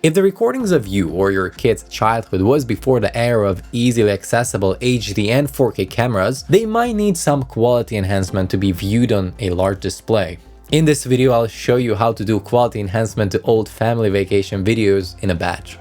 If the recordings of you or your kid's childhood was before the era of easily accessible HD and 4K cameras, they might need some quality enhancement to be viewed on a large display. In this video, I'll show you how to do quality enhancement to old family vacation videos in a batch.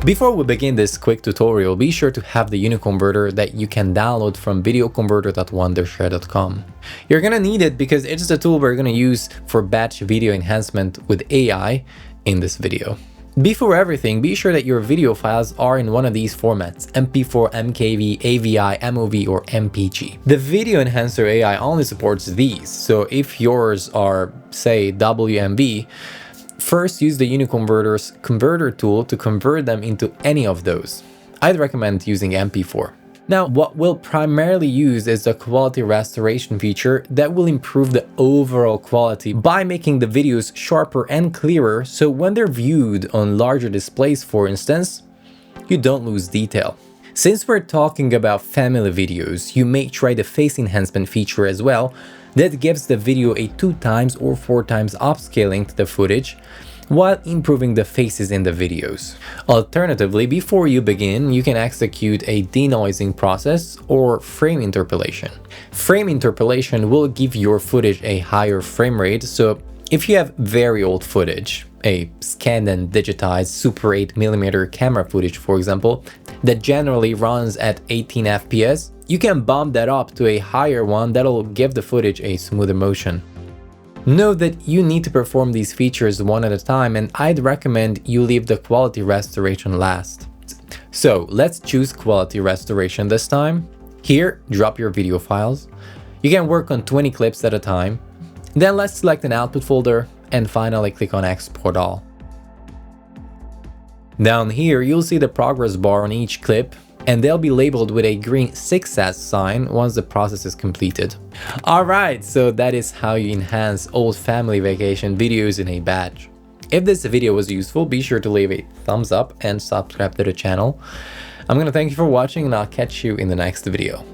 Before we begin this quick tutorial, be sure to have the UniConverter that you can download from videoconverter.wondershare.com. You're gonna need it because it's the tool we're gonna use for batch video enhancement with AI in this video. Before everything, be sure that your video files are in one of these formats: MP4, MKV, AVI, MOV, or MPG. The Video Enhancer AI only supports these, so if yours are, say, WMV, first use the UniConverter's converter tool to convert them into any of those. I'd recommend using MP4. Now, what we'll primarily use is the quality restoration feature that will improve the overall quality by making the videos sharper and clearer, so when they're viewed on larger displays, for instance, you don't lose detail. Since we're talking about family videos, you may try the face enhancement feature as well. That gives the video a 2x or 4x upscaling to the footage while improving the faces in the videos. Alternatively, before you begin, you can execute a denoising process or frame interpolation. Frame interpolation will give your footage a higher frame rate, so if you have very old footage, a scanned and digitized Super 8mm camera footage, for example, that generally runs at 18 FPS, you can bump that up to a higher one that'll give the footage a smoother motion. Note that you need to perform these features one at a time, and I'd recommend you leave the quality restoration last. So let's choose quality restoration this time. Here, drop your video files. You can work on 20 clips at a time. Then let's select an output folder and finally click on Export All. Down here, you'll see the progress bar on each clip, and they'll be labeled with a green success sign once the process is completed. Alright, so that is how you enhance old family vacation videos in a batch. If this video was useful, be sure to leave a thumbs up and subscribe to the channel. I'm gonna thank you for watching, and I'll catch you in the next video.